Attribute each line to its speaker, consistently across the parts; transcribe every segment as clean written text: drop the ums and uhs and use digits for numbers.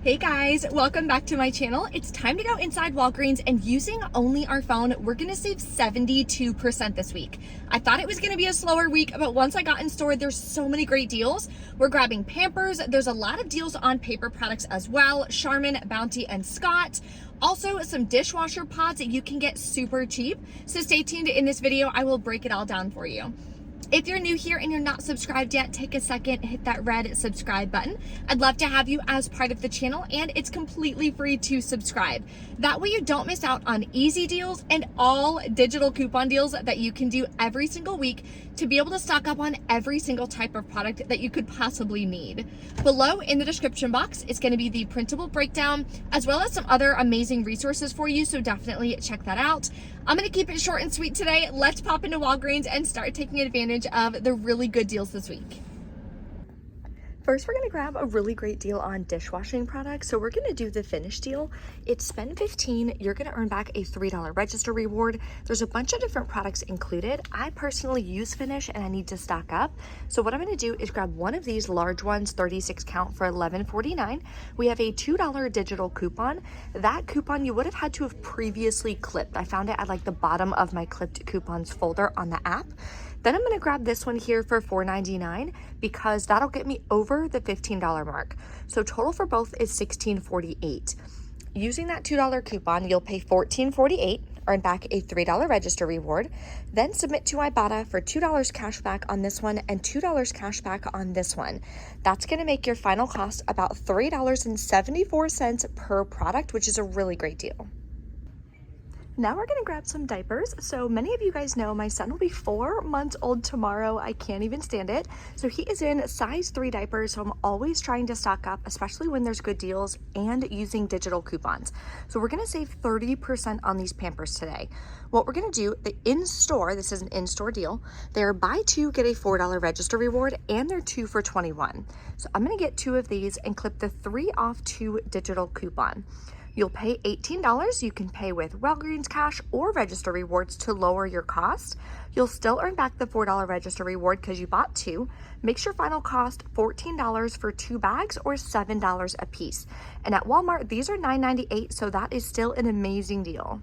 Speaker 1: Hey guys, welcome back to my channel. It's time to go inside Walgreens, and using only our phone, we're gonna save 72% this week. I thought it was gonna be a slower week, but once I got in store, there's so many great deals. We're grabbing Pampers. There's a lot of deals on paper products as well. Charmin, Bounty, and Scott. Also, some dishwasher pods that you can get super cheap. So stay tuned. In this video, I will break it all down for you. If you're new here and you're not subscribed yet, take a second, hit that red subscribe button. I'd love to have you as part of the channel, and it's completely free to subscribe. That way you don't miss out on easy deals and all digital coupon deals that you can do every single week to be able to stock up on every single type of product that you could possibly need. Below in the description box is going to be the printable breakdown, as well as some other amazing resources for you, so definitely check that out. I'm going to keep it short and sweet today. Let's pop into Walgreens and start taking advantage of the really good deals this week. First, we're gonna grab a really great deal on dishwashing products. So we're gonna do the Finish deal. It's spend $15, you're gonna earn back a $3 register reward. There's a bunch of different products included. I personally use Finish and I need to stock up. So what I'm gonna do is grab one of these large ones, 36 count for $11.49. We have a $2 digital coupon. That coupon you would have had to have previously clipped. I found it at like the bottom of my clipped coupons folder on the app. Then I'm gonna grab this one here for $4.99 because that'll get me over the $15 mark. So total for both is $16.48. Using that $2 coupon, you'll pay $14.48, earn back a $3 register reward, then submit to Ibotta for $2 cash back on this one and $2 cash back on this one. That's gonna make your final cost about $3.74 per product, which is a really great deal. Now we're gonna grab some diapers. So many of you guys know my son will be 4 months old tomorrow. I can't even stand it. So he is in size 3 diapers. So I'm always trying to stock up, especially when there's good deals and using digital coupons. So we're gonna save 30% on these Pampers today. What we're gonna do, the in-store, this is an in-store deal. They're buy 2, get a $4 register reward, and they're 2 for $21. So I'm gonna get 2 of these and clip the 3 off 2 digital coupon. You'll pay $18. You can pay with Walgreens cash or register rewards to lower your cost. You'll still earn back the $4 register reward because you bought 2. Makes your final cost $14 for 2 bags or $7 a piece. And at Walmart, these are $9.98, so that is still an amazing deal.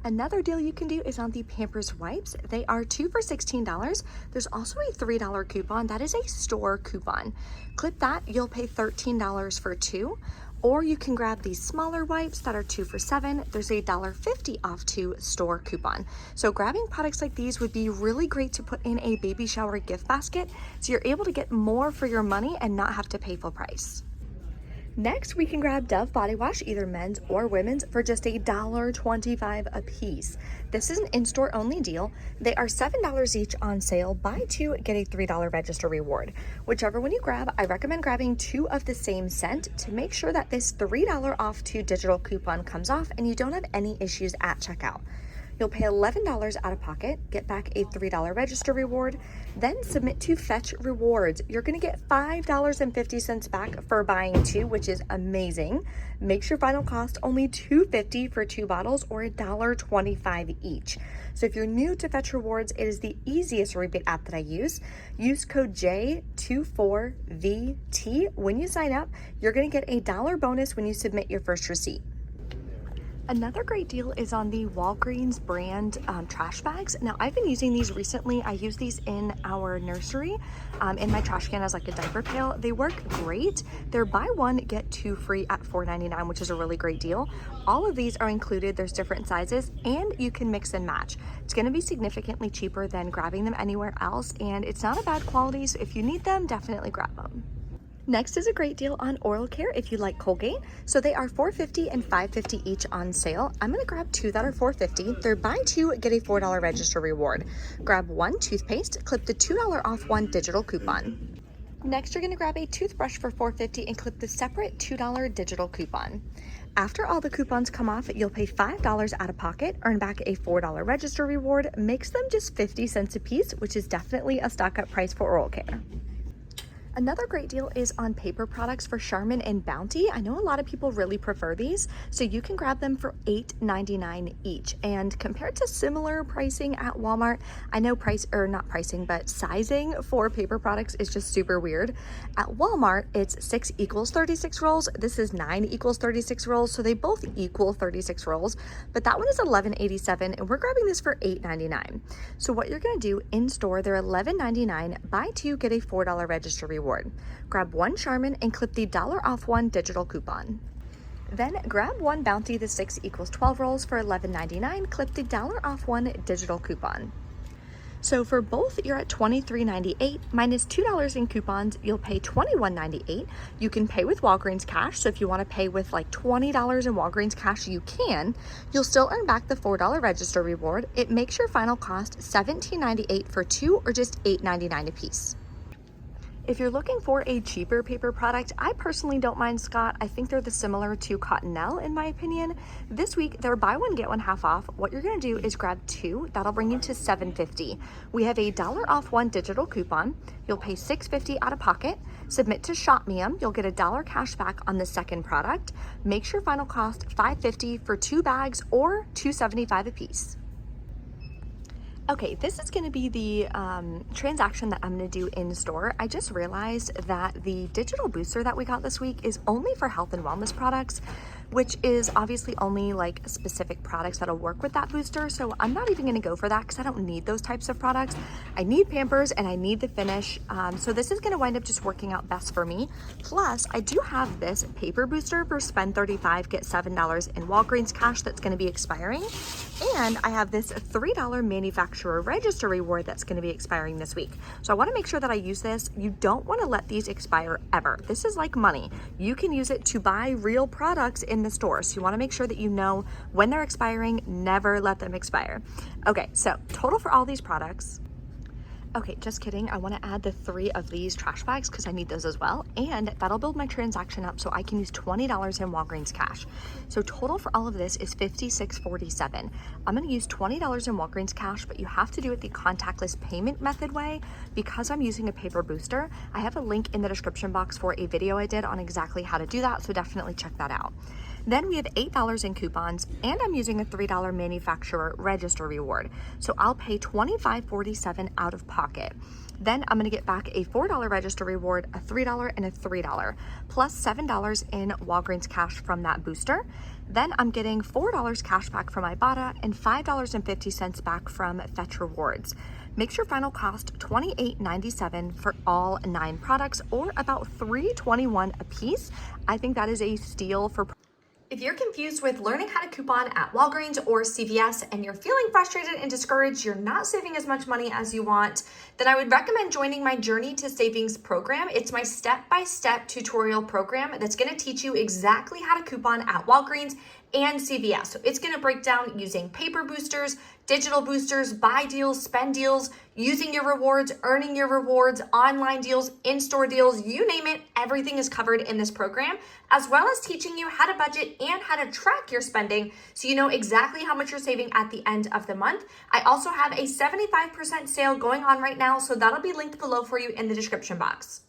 Speaker 1: Another deal you can do is on the Pampers wipes. They are 2 for $16. There's also a $3 coupon. That is a store coupon. Clip that, you'll pay $13 for 2. Or you can grab these smaller wipes that are 2 for $7. There's a $1.50 off 2 store coupon. So grabbing products like these would be really great to put in a baby shower gift basket, so you're able to get more for your money and not have to pay full price. Next, we can grab Dove body wash, either men's or women's, for just a $1.25 a piece. This is an in-store only deal. They are $7 each on sale. Buy 2, get a $3 register reward. Whichever one you grab, I recommend grabbing 2 of the same scent to make sure that this $3 off 2 digital coupon comes off and you don't have any issues at checkout. You'll pay $11 out of pocket, get back a $3 register reward, then submit to Fetch Rewards. You're gonna get $5.50 back for buying 2, which is amazing. Makes your final cost only $2.50 for 2 bottles or $1.25 each. So if you're new to Fetch Rewards, it is the easiest rebate app that I use. Use code J24VT when you sign up. You're gonna get a $1 bonus when you submit your first receipt. Another great deal is on the Walgreens brand trash bags. Now, I've been using these recently. I use these in our nursery, in my trash can as like a diaper pail. They work great. They're buy 1, get 2 free at $4.99, which is a really great deal. All of these are included. There's different sizes and you can mix and match. It's gonna be significantly cheaper than grabbing them anywhere else, and it's not a bad quality, so if you need them, definitely grab them. Next is a great deal on oral care if you like Colgate. So they are $4.50 and $5.50 each on sale. I'm gonna grab 2 that are $4.50. They're buy 2, get a $4 register reward. Grab 1 toothpaste, clip the $2 off 1 digital coupon. Next, you're gonna grab a toothbrush for $4.50 and clip the separate $2 digital coupon. After all the coupons come off, you'll pay $5 out of pocket, earn back a $4 register reward, makes them just 50 cents a piece, which is definitely a stock up price for oral care. Another great deal is on paper products for Charmin and Bounty. I know a lot of people really prefer these, so you can grab them for $8.99 each. And compared to similar pricing at Walmart, I know not pricing, but sizing for paper products is just super weird. At Walmart, it's 6 equals 36 rolls. This is 9 equals 36 rolls, so they both equal 36 rolls, but that one is $11.87, and we're grabbing this for $8.99. So what you're gonna do in store, they're $11.99, buy 2, get a $4 register reward. Grab 1 Charmin and clip the $1 off 1 digital coupon. Then grab 1 Bounty, the 6 equals 12 rolls for $11.99, clip the $1 off 1 digital coupon. So for both, you're at $23.98 minus $2 in coupons, you'll pay $21.98. You can pay with Walgreens cash, so if you want to pay with like $20 in Walgreens cash, you can. You'll still earn back the $4 register reward. It makes your final cost $17.98 for 2 or just $8.99 a piece. If you're looking for a cheaper paper product, I personally don't mind Scott. I think they're similar to Cottonelle in my opinion. This week, they're buy one, get one half off. What you're gonna do is grab 2, that'll bring you to $7.50. We have a $1 off 1 digital coupon. You'll pay $6.50 out of pocket. Submit to ShopMe'em, you'll get a $1 cash back on the second product. Makes your final cost $5.50 for 2 bags or $2.75 a piece. Okay, this is going to be the transaction that I'm going to do in store. I just realized that the digital booster that we got this week is only for health and wellness products, which is obviously only like specific products that'll work with that booster. So I'm not even going to go for that because I don't need those types of products. I need Pampers and I need the finish. So this is going to wind up just working out best for me. Plus, I do have this paper booster for spend $35, get $7 in Walgreens cash that's going to be expiring. And I have this $3 manufacturer register reward that's going to be expiring this week. So I want to make sure that I use this. You don't want to let these expire ever. This is like money. You can use it to buy real products in the store. So you want to make sure that you know when they're expiring, never let them expire. Okay, so total for all these products. Okay, just kidding. I want to add the 3 of these trash bags because I need those as well. And that'll build my transaction up so I can use $20 in Walgreens cash. So total for all of this is $56.47. I'm going to use $20 in Walgreens cash, but you have to do it the contactless payment method way because I'm using a paper booster. I have a link in the description box for a video I did on exactly how to do that, so definitely check that out. Then we have $8 in coupons, and I'm using a $3 manufacturer register reward. So I'll pay $25.47 out of pocket. Then I'm gonna get back a $4 register reward, a $3 and a $3, plus $7 in Walgreens cash from that booster. Then I'm getting $4 cash back from Ibotta and $5.50 back from Fetch Rewards. Makes your final cost $28.97 for all 9 products, or about $3.21 a piece. I think that is a steal for. If you're confused with learning how to coupon at Walgreens or CVS and you're feeling frustrated and discouraged, you're not saving as much money as you want, then I would recommend joining my Journey to Savings program. It's my step-by-step tutorial program that's gonna teach you exactly how to coupon at Walgreens and CVS. So it's gonna break down using paper boosters, digital boosters, buy deals, spend deals, using your rewards, earning your rewards, online deals, in-store deals, you name it, everything is covered in this program, as well as teaching you how to budget and how to track your spending so you know exactly how much you're saving at the end of the month. I also have a 75% sale going on right now, so that'll be linked below for you in the description box.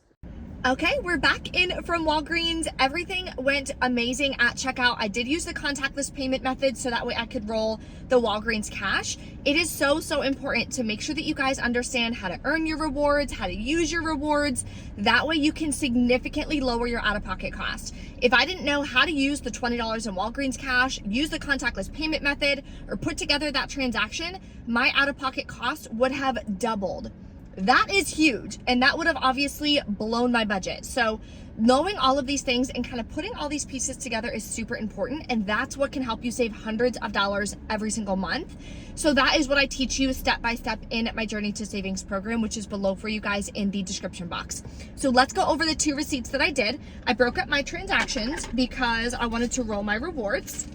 Speaker 1: Okay, we're back in from Walgreens. Everything went amazing at checkout. I did use the contactless payment method so that way I could roll the Walgreens cash. It is so important to make sure that you guys understand how to earn your rewards, how to use your rewards. That way you can significantly lower your out-of-pocket cost. If I didn't know how to use the $20 in Walgreens cash, use the contactless payment method, or put together that transaction, my out-of-pocket cost would have doubled. That is huge, and that would have obviously blown my budget. So knowing all of these things and kind of putting all these pieces together is super important, and that's what can help you save hundreds of dollars every single month. So that is what I teach you step by step in my Journey to Savings program, which is below for you guys in the description box. So let's go over the 2 receipts that I did. I broke up my transactions because I wanted to roll my rewards.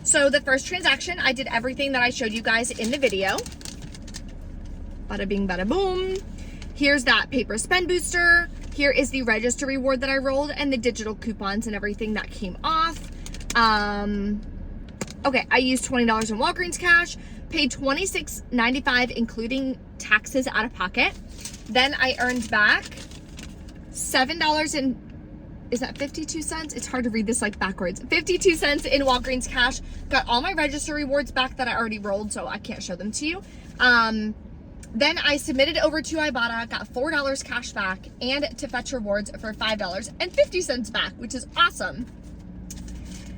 Speaker 1: So the first transaction, I did everything that I showed you guys in the video. Bada bing, bada boom. Here's that paper spend booster. Here is the register reward that I rolled and the digital coupons and everything that came off. Okay, I used $20 in Walgreens cash, paid $26.95 including taxes out of pocket. Then I earned back $7 and is that 52 cents? It's hard to read this like backwards. 52 cents in Walgreens cash. Got all my register rewards back that I already rolled, so I can't show them to you. Then I submitted over to Ibotta, got $4 cash back, and to Fetch Rewards for $5.50 back, which is awesome.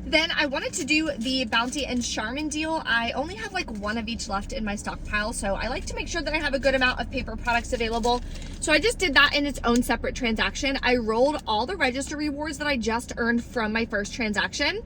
Speaker 1: Then I wanted to do the Bounty and Charmin deal. I only have like one of each left in my stockpile, so I like to make sure that I have a good amount of paper products available. So I just did that in its own separate transaction. I rolled all the register rewards that I just earned from my first transaction.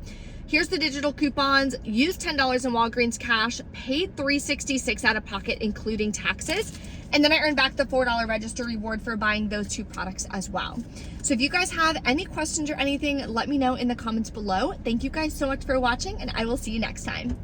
Speaker 1: Here's the digital coupons, used $10 in Walgreens cash, paid $3.66 out of pocket, including taxes. And then I earned back the $4 register reward for buying those two products as well. So if you guys have any questions or anything, let me know in the comments below. Thank you guys so much for watching, and I will see you next time.